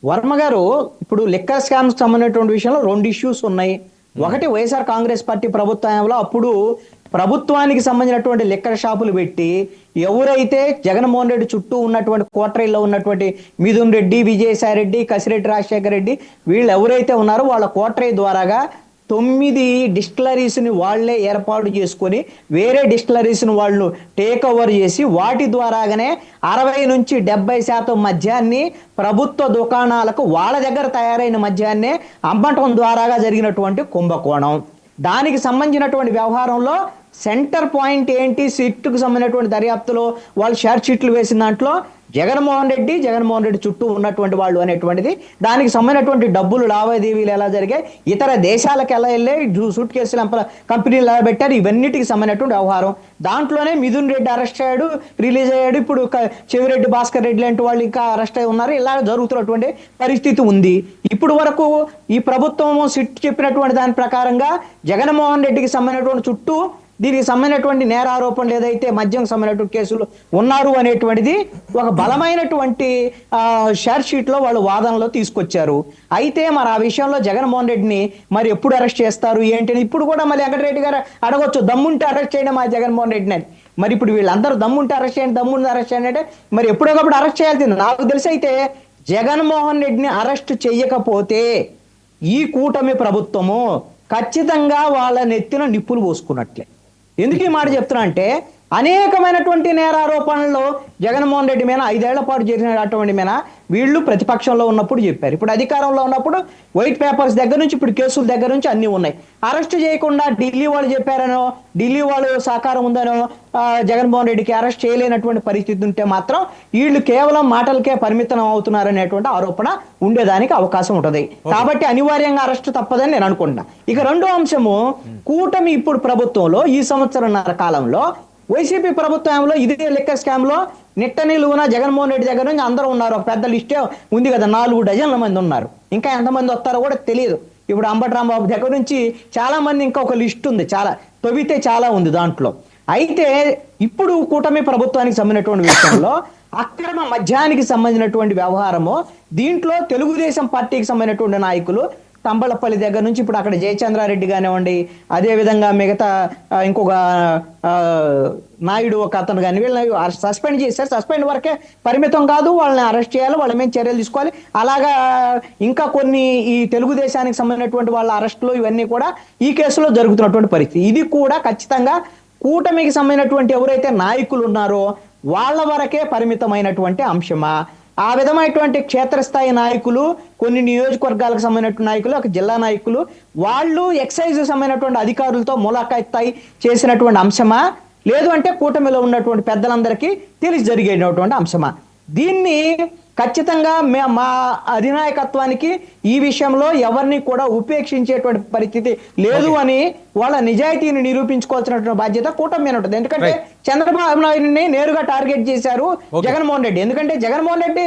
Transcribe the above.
వర్మ గారు, ఇప్పుడు liquor scams సంబంధించినటువంటి విషయంలో రెండు ఇష్యూస్ ఉన్నాయి. ఒకటి వైఎస్ఆర్ కాంగ్రెస్ పార్టీ ప్రభుత్వంలో అప్పుడు ప్రభుత్వానికి సంబంధించినటువంటి లిక్కర్ షాపులు పెట్టి ఎవరైతే జగన్మోహన్ రెడ్డి చుట్టూ ఉన్నటువంటి కోటరీలో ఉన్నటువంటి మిథున్ రెడ్డి, విజయసాయి రెడ్డి, కసిరెడ్డి రాజశేఖర రెడ్డి వీళ్ళు ఎవరైతే ఉన్నారో వాళ్ళ కోటరీ ద్వారాగా 9 డిస్టిలరీస్ని వాళ్లే ఏర్పాటు చేసుకొని వేరే డిస్టిలరీస్ని వాళ్ళు టేక్ ఓవర్ చేసి వాటి ద్వారాగానే 60 నుంచి 70% మద్యాన్ని ప్రభుత్వ దుకాణాలకు వాళ్ళ దగ్గర తయారైన మద్యాన్నే అమ్మటం ద్వారాగా జరిగినటువంటి కుంభకోణం. దానికి సంబంధించినటువంటి వ్యవహారంలో సెంటర్ పాయింట్ ఏంటి, సిట్టుకు సంబంధించినటువంటి దర్యాప్తులో వాళ్ళు షార్ట్ షీట్లు వేసిన దాంట్లో జగన్మోహన్ రెడ్డి చుట్టూ ఉన్నటువంటి వాళ్ళు అనేటువంటిది, దానికి సంబంధించినటువంటి డబ్బులు లావాదేవీలు ఎలా జరిగాయి, ఇతర దేశాలకు ఎలా వెళ్ళాయి, సూట్ కేసులు కంపెనీలు ఎలా పెట్టారు, ఇవన్నిటికి సంబంధించినటువంటి వ్యవహారం. దాంట్లోనే మిథున్ రెడ్డి అరెస్ట్ అయ్యాడు, రిలీజ్ అయ్యాడు. ఇప్పుడు చెవిరెడ్డి భాస్కర్ రెడ్డి లాంటి వాళ్ళు ఇంకా అరెస్ట్ అయి ఉన్నారు. ఇలా జరుగుతున్నటువంటి పరిస్థితి ఉంది. ఇప్పుడు వరకు ఈ ప్రభుత్వం సిట్ చెప్పినటువంటి దాని ప్రకారంగా జగన్మోహన్ రెడ్డికి సంబంధించినటువంటి చుట్టూ దీనికి సంబంధించినటువంటి నేరారోపణలు ఏదైతే మద్యం సంబంధించినటువంటి కేసులు ఉన్నారు అనేటువంటిది ఒక బలమైనటువంటి షార్ట్ షీట్ లో వాళ్ళు వాదనలో తీసుకొచ్చారు. అయితే మరి ఆ విషయంలో జగన్మోహన్ రెడ్డిని మరి ఎప్పుడు అరెస్ట్ చేస్తారు ఏంటి, ఇప్పుడు కూడా మళ్ళీ వెంకటరెడ్డి గారు అడగొచ్చు, దమ్ముంటే అరెస్ట్ చేయడం మా జగన్మోహన్ రెడ్డిని అని. మరి ఇప్పుడు వీళ్ళందరూ దమ్ముంటే అరెస్ట్ చేయండి అంటే మరి ఎప్పుడొకప్పుడు అరెస్ట్ చేయాల్సింది. నాకు తెలిసి అయితే జగన్మోహన్ రెడ్డిని అరెస్ట్ చెయ్యకపోతే ఈ కూటమి ప్రభుత్వము ఖచ్చితంగా వాళ్ళ నెత్తిన నిప్పులు పోసుకున్నట్లే. ఎందుకు ఈ మాట చెప్తున్నా అంటే అనేకమైనటువంటి నేరారోపణలు జగన్మోహన్ రెడ్డి మీద 5 ఏళ్ల పాటు జరిగినటువంటి మీద వీళ్ళు ప్రతిపక్షంలో ఉన్నప్పుడు చెప్పారు. ఇప్పుడు అధికారంలో ఉన్నప్పుడు వైట్ పేపర్స్ దగ్గర నుంచి ఇప్పుడు కేసుల దగ్గర నుంచి అన్ని ఉన్నాయి. అరెస్ట్ చేయకుండా ఢిల్లీ వాళ్ళు చెప్పారనో, ఢిల్లీ వాళ్ళు సహకారం ఉందనో జగన్మోహన్ రెడ్డికి అరెస్ట్ చేయలేనటువంటి పరిస్థితి ఉంటే మాత్రం వీళ్ళు కేవలం మాటలకే పరిమితం అవుతున్నారనేటువంటి ఆరోపణ ఉండేదానికి అవకాశం ఉంటుంది. కాబట్టి అనివార్యంగా అరెస్ట్ తప్పదని నేను అనుకుంటున్నా. ఇక రెండో అంశము, కూటమి ఇప్పుడు ప్రభుత్వంలో ఈ సంవత్సరంన్నర కాలంలో వైసీపీ ప్రభుత్వంలో ఇదే లిక్కర్ స్కామ్ లో నిట్ట నిలువున జగన్మోహన్ రెడ్డి దగ్గర నుంచి అందరూ ఉన్నారు. ఒక పెద్ద లిస్టే ఉంది కదా, 4 డజన్ల మంది ఉన్నారు. ఇంకా ఎంతమంది వస్తారో కూడా తెలియదు. ఇప్పుడు అంబటి రాంబాబు దగ్గర నుంచి చాలా మంది, ఇంకా ఒక లిస్ట్ ఉంది, చాలా తొవితే చాలా ఉంది దాంట్లో. అయితే ఇప్పుడు కూటమి ప్రభుత్వానికి సంబంధించినటువంటి విషయంలో అక్రమ మద్యానికి సంబంధించినటువంటి వ్యవహారము, దీంట్లో తెలుగుదేశం పార్టీకి సంబంధించినటువంటి నాయకులు తంబళపల్లి దగ్గర నుంచి ఇప్పుడు అక్కడ జయచంద్రారెడ్డి కానివ్వండి, అదేవిధంగా మిగతా ఇంకొక నాయుడు ఒక అతను కానీ వీళ్ళని సస్పెండ్ చేశారు. సస్పెండ్ వరకే పరిమితం కాదు, వాళ్ళని అరెస్ట్ చేయాలి, వాళ్ళ మీద చర్యలు తీసుకోవాలి. అలాగా ఇంకా కొన్ని ఈ తెలుగుదేశానికి సంబంధించినటువంటి వాళ్ళ అరెస్టులు ఇవన్నీ కూడా ఈ కేసులో జరుగుతున్నటువంటి పరిస్థితి. ఇది కూడా ఖచ్చితంగా కూటమికి సంబంధించినటువంటి ఎవరైతే నాయకులు ఉన్నారో వాళ్ళ వరకే పరిమితమైనటువంటి అంశమా? ఆ విధమైనటువంటి క్షేత్రస్థాయి నాయకులు, కొన్ని నియోజకవర్గాలకు సంబంధించిన నాయకులు, ఒక జిల్లా నాయకులు, వాళ్ళు ఎక్సైజ్ సంబంధించినటువంటి అధికారులతో ములాఖాయి చేసినటువంటి అంశమా, లేదు అంటే కూటమిలో ఉన్నటువంటి పెద్దలందరికీ తెలిసి జరిగేటటువంటి అంశమా? దీన్ని ఖచ్చితంగా మా అధినాయకత్వానికి ఈ విషయంలో ఎవరిని కూడా ఉపేక్షించేటువంటి పరిస్థితి లేదు అని వాళ్ళ నిజాయితీని నిరూపించుకోవాల్సినటువంటి బాధ్యత కూటమి మీద ఉంటుంది. ఎందుకంటే చంద్రబాబు నాయుడిని నేరుగా టార్గెట్ చేశారు జగన్మోహన్ రెడ్డి. ఎందుకంటే జగన్మోహన్ రెడ్డి